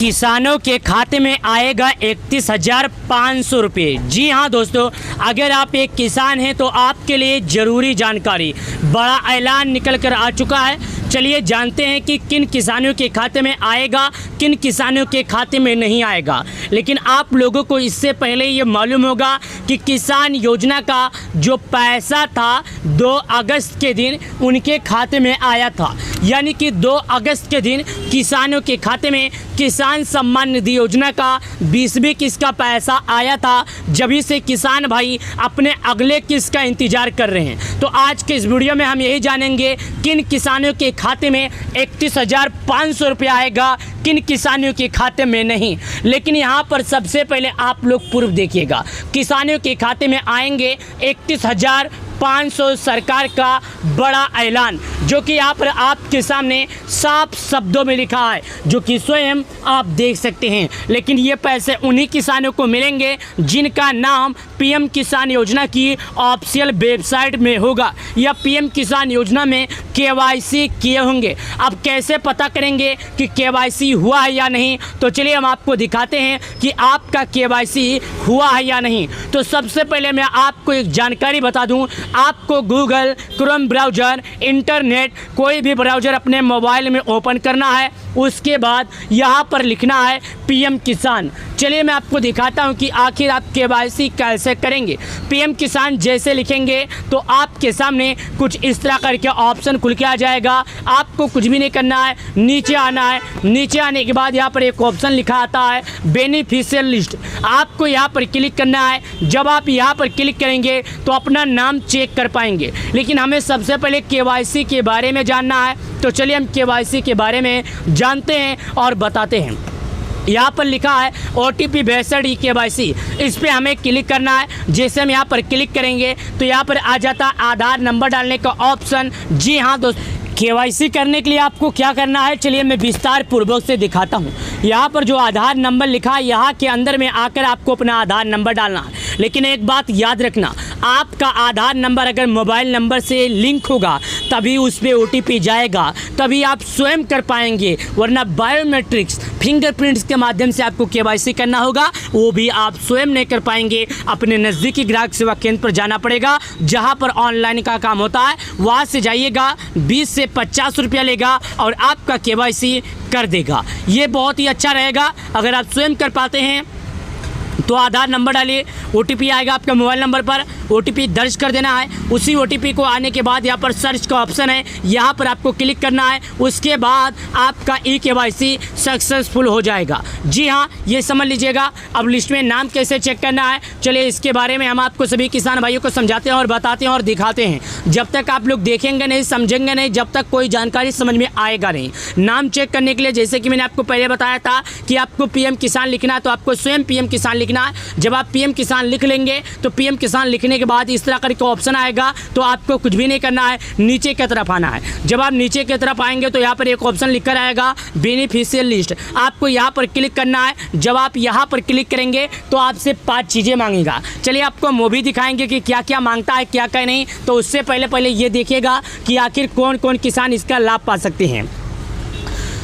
किसानों के खाते में आएगा 31,500 रुपये। जी हाँ दोस्तों, अगर आप एक किसान हैं तो आपके लिए ज़रूरी जानकारी, बड़ा ऐलान निकल कर आ चुका है। चलिए जानते हैं कि किन किसानों के खाते में आएगा, किन किसानों के खाते में नहीं आएगा। लेकिन आप लोगों को इससे पहले ये मालूम होगा कि किसान योजना का जो पैसा था 2 अगस्त के दिन उनके खाते में आया था। यानी कि 2 अगस्त के दिन किसानों के खाते में किसान सम्मान निधि योजना का 20वीं किस्त का पैसा आया था। जभी से किसान भाई अपने अगले किस्त का इंतजार कर रहे हैं। तो आज के इस वीडियो में हम यही जानेंगे किन किसानों के खाते में 31,500 रुपये आएगा, किन किसानों के खाते में नहीं। लेकिन यहाँ पर सबसे पहले आप लोग पूर्व देखिएगा, किसानों के खाते में आएंगे 31,500। सरकार का बड़ा ऐलान जो कि यहाँ पर आपके सामने साफ शब्दों में लिखा है, जो कि स्वयं आप देख सकते हैं। लेकिन ये पैसे उन्हीं किसानों को मिलेंगे जिनका नाम पीएम किसान योजना की ऑफिशियल वेबसाइट में होगा या पीएम किसान योजना में केवाईसी किए होंगे। अब कैसे पता करेंगे कि केवाईसी हुआ है या नहीं, तो चलिए हम आपको दिखाते हैं कि आपका केवाईसी हुआ है या नहीं। तो सबसे पहले मैं आपको एक जानकारी बता दूं, आपको गूगल क्रोम ब्राउज़र, इंटरनेट, कोई भी ब्राउज़र अपने मोबाइल में ओपन करना है। उसके बाद यहाँ पर लिखना है पीएम किसान। चलिए मैं आपको दिखाता हूँ कि आखिर आप केवाईसी कैसे करेंगे। पीएम किसान जैसे लिखेंगे तो आपके सामने कुछ इस तरह करके ऑप्शन खुल के आ जाएगा। आपको कुछ भी नहीं करना है, नीचे आना है। नीचे आने के बाद यहाँ पर एक ऑप्शन लिखा आता है बेनिफिशियल लिस्ट। आपको यहाँ पर क्लिक करना है। जब आप यहाँ पर क्लिक करेंगे तो अपना नाम चेक कर पाएंगे। लेकिन हमें सबसे पहले केवाईसी के बारे में जानना है, तो चलिए हम केवाईसी के बारे में जानते हैं और बताते हैं। यहाँ पर लिखा है OTP बेस्ड केवाईसी, इस पर हमें क्लिक करना है। जैसे हम यहाँ पर क्लिक करेंगे तो यहाँ पर आ जाता है आधार नंबर डालने का ऑप्शन। जी हाँ दोस्तों, केवाईसी करने के लिए आपको क्या करना है, चलिए मैं विस्तार पूर्वक से दिखाता हूँ। यहाँ पर जो आधार नंबर लिखा है, यहाँ के अंदर में आकर आपको अपना आधार नंबर डालना है। लेकिन एक बात याद रखना, आपका आधार नंबर अगर मोबाइल नंबर से लिंक होगा तभी उस पर OTP जाएगा, तभी आप स्वयं कर पाएंगे। वरना बायोमेट्रिक्स फिंगरप्रिंट्स के माध्यम से आपको केवाईसी करना होगा, वो भी आप स्वयं नहीं कर पाएंगे। अपने नज़दीकी ग्राहक सेवा केंद्र पर जाना पड़ेगा, जहाँ पर ऑनलाइन का काम होता है। वहाँ से जाइएगा, 20 से 50 रुपया लेगा और आपका केवाईसी कर देगा। ये बहुत ही अच्छा रहेगा। अगर आप स्वयं कर पाते हैं तो आधार नंबर डालिए, OTP आएगा आपके मोबाइल नंबर पर, OTP दर्ज कर देना है। उसी OTP को आने के बाद यहाँ पर सर्च का ऑप्शन है, यहाँ पर आपको क्लिक करना है। उसके बाद आपका केवाईसी सक्सेसफुल हो जाएगा। जी हाँ, ये समझ लीजिएगा। अब लिस्ट में नाम कैसे चेक करना है, चलिए इसके बारे में हम आपको सभी किसान भाइयों को समझाते हैं और बताते हैं और दिखाते हैं। जब तक आप लोग देखेंगे नहीं, समझेंगे नहीं, जब तक कोई जानकारी समझ में आएगा नहीं। नाम चेक करने के लिए जैसे कि मैंने आपको पहले बताया था कि आपको पीएम किसान लिखना है, तो आपको स्वयं पीएम किसान लिखना है। जब आप पीएम किसान लिख लेंगे तो पीएम किसान लिखने के बाद इस तरह करके ऑप्शन आएगा, तो आपको कुछ भी नहीं करना है, नीचे की तरफ आना है। जब आप नीचे की तरफ आएंगे तो यहाँ पर एक ऑप्शन लिखकर आएगा बेनिफिशियल लिस्ट, आपको यहाँ पर क्लिक करना है। जब आप यहाँ पर क्लिक करेंगे तो आपसे 5 चीज़ें मांगेगा। चलिए आपको मूवी दिखाएंगे कि क्या क्या मांगता है, क्या क्या नहीं। तो उससे पहले ये देखिएगा कि आखिर कौन कौन किसान इसका लाभ पा सकते हैं।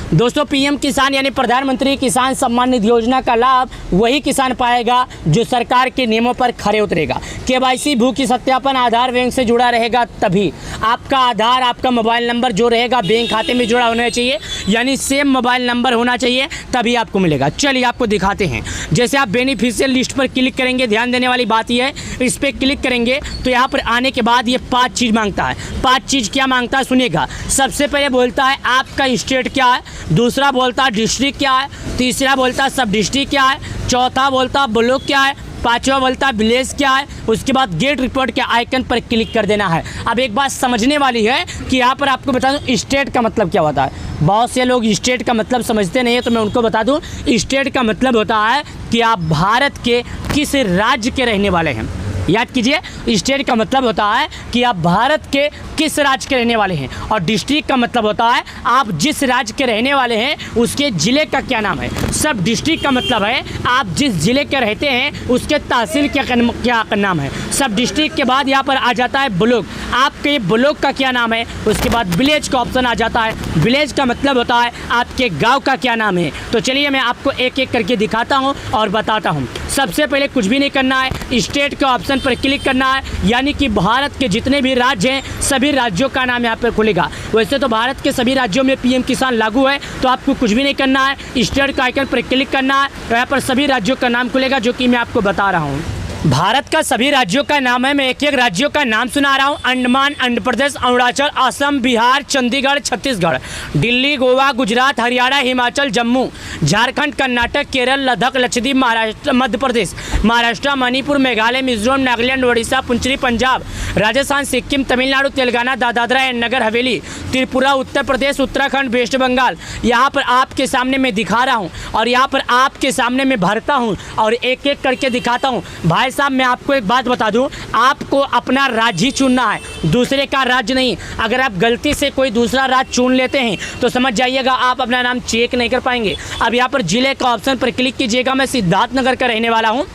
दोस्तों, पीएम किसान यानी प्रधानमंत्री किसान सम्मान निधि योजना का लाभ वही किसान पाएगा जो सरकार के नियमों पर खरे उतरेगा। केवाईसी भू की सत्यापन आधार बैंक से जुड़ा रहेगा, तभी आपका आधार, आपका मोबाइल नंबर जो रहेगा बैंक खाते में जुड़ा होना चाहिए, यानी सेम मोबाइल नंबर होना चाहिए, तभी आपको मिलेगा। चलिए आपको दिखाते हैं। जैसे आप बेनिफिशियल लिस्ट पर क्लिक करेंगे, ध्यान देने वाली बात यह है, इस पर क्लिक करेंगे तो यहाँ पर आने के बाद ये 5 चीज़ मांगता है। 5 चीज़ क्या मांगता है सुनिएगा। सबसे पहले बोलता है आपका स्टेट क्या है, दूसरा बोलता है डिस्ट्रिक्ट क्या है, तीसरा बोलता है सब डिस्ट्रिक्ट क्या है, चौथा बोलता है ब्लॉक क्या है, पांचवा बोलता है विलेज क्या है। उसके बाद गेट रिपोर्ट के आइकन पर क्लिक कर देना है। अब एक बात समझने वाली है कि यहाँ पर आपको बता दूँ स्टेट का मतलब क्या होता है। बहुत से लोग स्टेट का मतलब समझते नहीं है, तो मैं उनको बता दूँ स्टेट का मतलब होता है कि आप भारत के किस राज्य के रहने वाले हैं। याद कीजिए, स्टेट का मतलब होता है कि आप भारत के किस राज्य के रहने वाले हैं। और डिस्ट्रिक्ट का मतलब होता है आप जिस राज्य के रहने वाले हैं उसके ज़िले का क्या नाम है। सब डिस्ट्रिक्ट का मतलब है आप जिस ज़िले के रहते हैं उसके तहसील क्या नाम है। सब डिस्ट्रिक्ट के बाद यहाँ पर आ जाता है ब्लॉक, आपके ब्लॉक का क्या नाम है। उसके बाद विलेज का ऑप्शन आ जाता है। विलेज का मतलब होता है आपके गांव का क्या नाम है। तो चलिए मैं आपको एक एक करके दिखाता हूं और बताता हूं। सबसे पहले कुछ भी नहीं करना है, स्टेट के ऑप्शन पर क्लिक करना है, यानी कि भारत के जितने भी राज्य हैं सभी राज्यों का नाम यहाँ पर खुलेगा। वैसे तो भारत के सभी राज्यों में पीएम किसान लागू है, तो आपको कुछ भी नहीं करना है, स्टेट का आइकन पर क्लिक करना है, तो यहाँ पर सभी राज्यों का नाम खुलेगा जो कि मैं आपको बता रहा हूँ। भारत का सभी राज्यों का नाम है, मैं एक एक राज्यों का नाम सुना रहा हूँ। Andaman, Andhra Pradesh, Arunachal, Assam, Bihar, Chandigarh, Chhattisgarh, Delhi, Goa, Gujarat, Haryana, Himachal, Jammu, Jharkhand, Karnataka, Kerala, Ladakh, Lakshadweep, Maharashtra, Madhya Pradesh, Maharashtra, Manipur, Meghalaya, Mizoram, Nagaland, Orissa, पुंचरी, Punjab, Rajasthan, Sikkim, Tamil Nadu, Telangana, Dadra and Nagar Haveli, Tripura, Uttar Pradesh, Uttarakhand, waste Bengal. यहाँ पर आपके सामने मैं दिखा रहा हूँ और यहाँ पर आपके सामने मैं भरता हूँ और एक एक करके दिखाता हूँ। भाई साहब मैं आपको एक बात बता दूं, आपको अपना राज्य ही चुनना है, दूसरे का राज्य नहीं। अगर आप गलती से कोई दूसरा राज्य चुन लेते हैं तो समझ जाइएगा आप अपना नाम चेक नहीं कर पाएंगे। अब यहाँ पर जिले का ऑप्शन पर क्लिक कीजिएगा। मैं सिद्धार्थनगर का रहने वाला हूँ,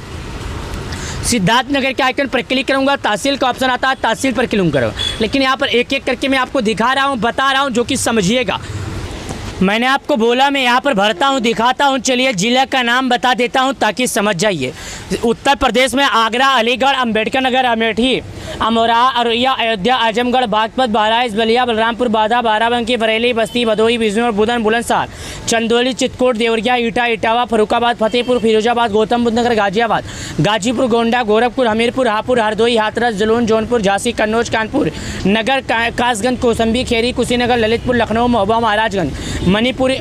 सिद्धार्थनगर के आइकन पर क्लिक करूंगा, तहसील का ऑप्शन आता है, तहसील पर क्लिक करूँ। लेकिन यहाँ पर एक एक करके मैं आपको दिखा रहा हूँ, बता रहा हूँ, जो कि समझिएगा। मैंने आपको बोला मैं यहाँ पर भरता हूँ, दिखाता हूँ। चलिए जिला का नाम बता देता हूँ ताकि समझ जाइए। उत्तर प्रदेश में आगरा, अलीगढ़, अम्बेडकर नगर, अमेठी, अमरोहा, औरैया, अयोध्या, आजमगढ़, बागपत, बहराइच, बलिया, बलरामपुर, बांदा, बाराबंकी, बरेली, बस्ती, भदोही, बिजनौर, बुधन, बुलंदशहर, चंदौली, चित्रकूट, देवरिया, ईटा, इटावा, फरुखाबाद, फतेहपुर, फिरोजाबाद, गौतम बुद्ध नगर, गाजियाबाद, गाजीपुर, गोंडा, गोरखपुर, हमीरपुर, हापुड़, हरदोई, हाथरस, जलून, जौनपुर, झांसी, कन्नौज, कानपुर नगर, कासगंज, कौसंबी, खेरी, कुशीनगर, ललितपुर, लखनऊ, महोबा, महाराजगंज, मणिपुरी,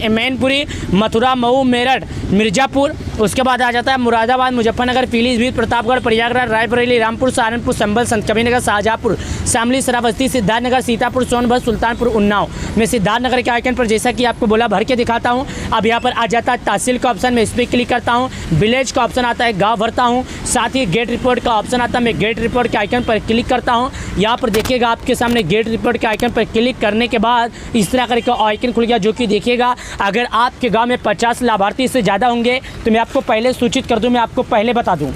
मैनपुरी, मथुरा, मऊ, मेरठ, मिर्ज़ापुर। उसके बाद आ जाता है मुरादाबाद, मुजफ्फरनगर, पीलीभीत, प्रतापगढ़, प्रयागराज, रायबरेली, रामपुर, सहारनपुर, संभल, संतकबीरनगर, शाहजहाँपुर, शामली, श्रावस्ती, सिद्धार्थनगर, सीतापुर, सोनभद्र, सुल्तानपुर, उन्नाव। मैं सिद्धार्थनगर के आइकन पर जैसा कि आपको बोला भर के दिखाता हूँ। अब यहाँ पर आ जाता है तहसील का ऑप्शन, मैं इस पर क्लिक करता हूँ। विलेज का ऑप्शन आता है, गाँव भरता हूँ। साथ ही गेट रिपोर्ट का ऑप्शन आता है, मैं गेट रिपोर्ट के आइकन पर क्लिक करता हूँ। यहाँ पर देखिएगा आपके सामने गेट रिपोर्ट के आइकन पर क्लिक करने के बाद इस तरह करके आइकन खुल गया, जो कि देखिएगा अगर आपके गाँव में 50 लाभार्थी से ज़्यादा होंगे तो मैं आपको पहले सूचित कर दूं, मैं आपको पहले बता दूं।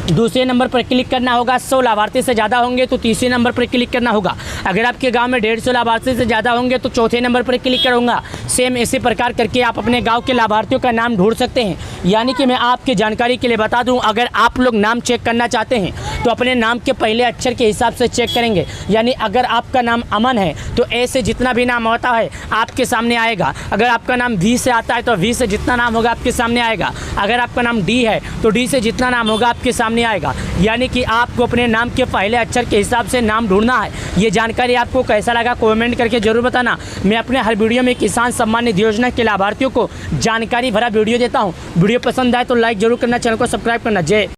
दूसरे नंबर पर क्लिक करना होगा। 100 लाभार्थी से ज़्यादा होंगे तो तीसरे नंबर पर क्लिक करना होगा। अगर आपके गांव में 150 लाभार्थी से ज़्यादा होंगे तो चौथे नंबर पर क्लिक करूँगा। सेम इसी प्रकार करके आप अपने गांव के लाभार्थियों का नाम ढूंढ सकते हैं। यानी कि मैं आपकी जानकारी के लिए बता दूं, अगर आप लोग नाम चेक करना चाहते हैं तो अपने नाम के पहले अक्षर के हिसाब से चेक करेंगे। यानी अगर आपका नाम अमन है तो ए से जितना भी नाम होता है आपके सामने आएगा। अगर आपका नाम वी से आता है तो वी से जितना नाम होगा आपके सामने आएगा। अगर आपका नाम डी है तो डी से जितना नाम होगा आपके सामने आएगा। यानी कि आपको अपने नाम के पहले अक्षर के हिसाब से नाम ढूंढना है। ये जानकारी आपको कैसा लगा कमेंट करके जरूर बताना। मैं अपने हर वीडियो में किसान सम्मान निधि योजना के लाभार्थियों को जानकारी भरा वीडियो देता हूँ। वीडियो पसंद आए तो लाइक जरूर करना, चैनल को सब्सक्राइब करना। जय